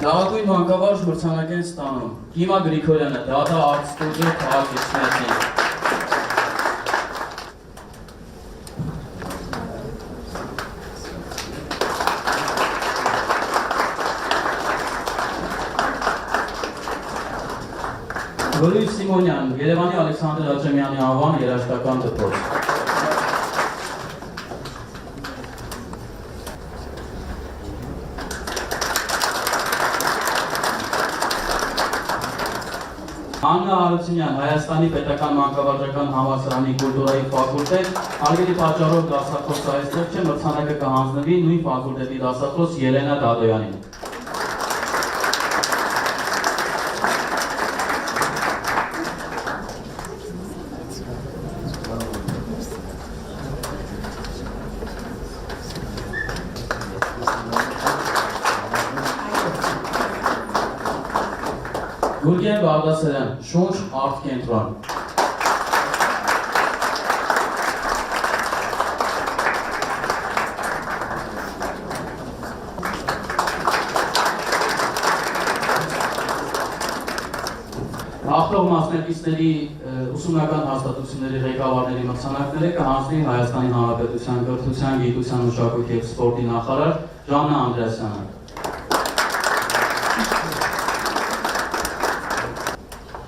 Լավագույն մանկավարժ մրցանակ են ստանում Կիմա Գրիգորյանը, Դադա Արտ Ստուդիո քաղաքիչներից։ Լորի Սիմոնյան, Երևանի Ալեքսանդր Աջեմյանի անվան երաժշտական դպրոց։ Աննա Արությունյան, Հայաստանի պետական մանկավարժական համալսարանի կուլտուրայի ֆակուլտետ, արգելի պատճառով դասախոս այստեղ չէ, մրցանակը կհանձնվի նույն ֆակուլտետի դասախոս Ելենա Դադոյանին։ Գուրգեն Բաղդասարյան, Շունչ արտ-կենտրոն։ Հաղթող մասնակիցների ուսումնական հաստատությունների ղեկավարների մրցանակները կհանձնի Հայաստանի Հանրապետության կրթության, գիտության, մշակույթի և սպորտի նախարար Ժաննա Անդրեասյանը։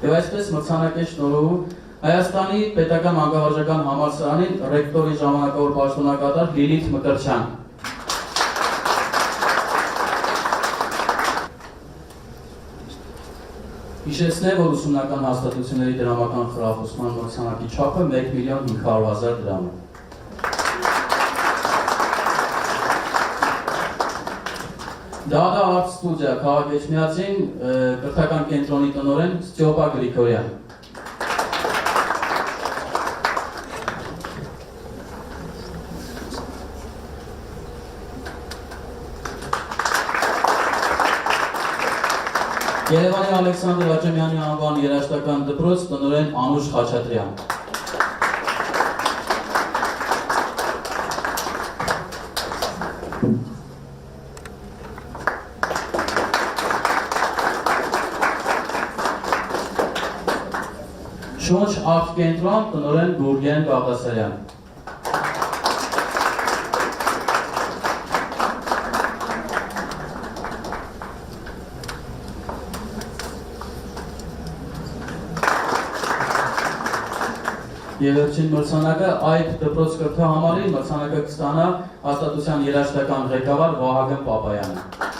Եվ այսպես մրցանակ է շնորհում Հայաստանի պետական մանկավարժական համալսարանին ռեկտորի ժամանակավոր պաշտոնակատար Լիլիթ Մկրտչյան։ Հիշեցնեմ, որ ուսումնական հաստատությունների դրամական խրախուսման մրցանակի չափը 1.500.000 դրամ է։ Դադա արտ ստուդիա քաղաք Էջմիածին կրթական կենտրոնի տնօրեն Ստյոպա Գրիգորյան։ Երևանի Ալեքսանդր Աճեմյանի անվան երաժշտական դպրոց տնօրեն Անուշ Խաչատրյան։ Շունչ արտ-կենտրոն տնօրեն Գուրգեն Բաղդասարյան։ Եվ վերջին մրցանակը այդ դպրոց կրթահամարի մրցանակը կստանա հաստատության երաժշտական ղեկավար Վահագն Պապայանը։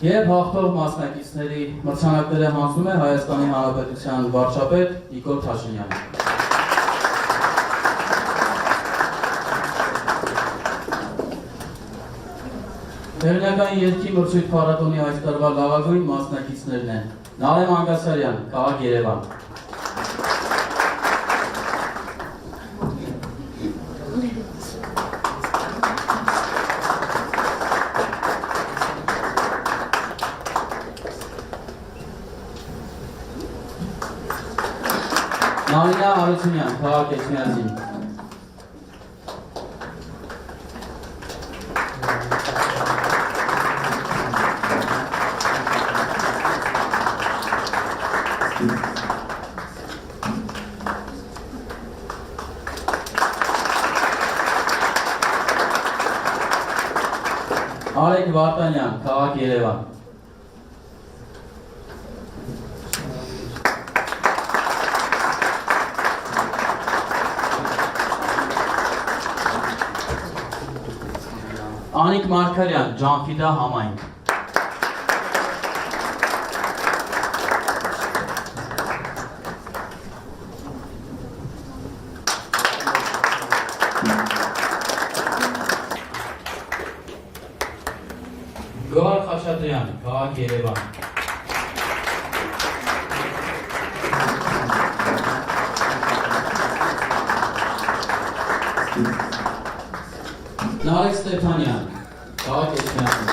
Եվ հաղթող մասնակիցների մրցանակները հանձնում է Հայաստանի Հանրապետության վարչապետ Նիկոլ Փաշինյանը։ Վերնական երկի մրցույթ փառատոնի այս տարվա լավագույն մասնակիցներն են Նարեկ Մանգասարյան, քաղաք Երևան։ Նարինա Հարությունյան, քաղաք Էջմիածին։ Արեգ Վարդանյան, քաղաք Երևան։ Անիկ Մարգարյան, Ջանֆիդա համայնք։ Գոհար Խաչատրյան, քաղաք Երևան։ Նարեկ Ստեփանյան, քաղաք Էջմիածին։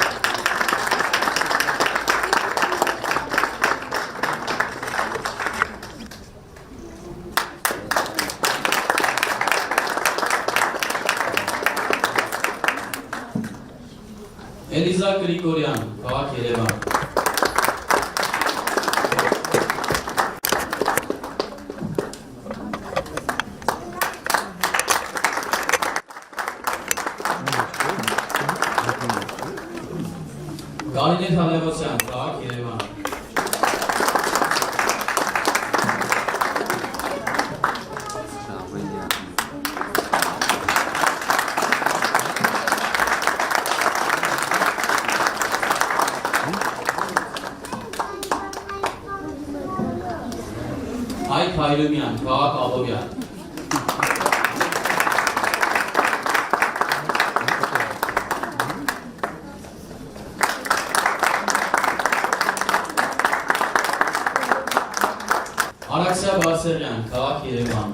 Էլիզա Գրիգորյան, քաղաք Երևան։ Գալինե Թադևոսյան, քաղաք Երևան։ Այգ Հայրումյան, քաղաք Ալովյան։ Ասիա Բասերյան, քաղաք Երևան։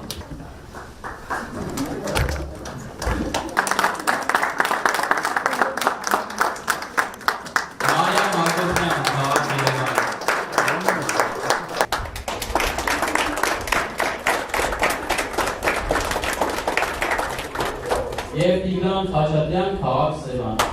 Մարիամ Հակոբյան, քաղաք Երևան։ Եվ Տիգրան Խաչատրյան, քաղաք Սևան։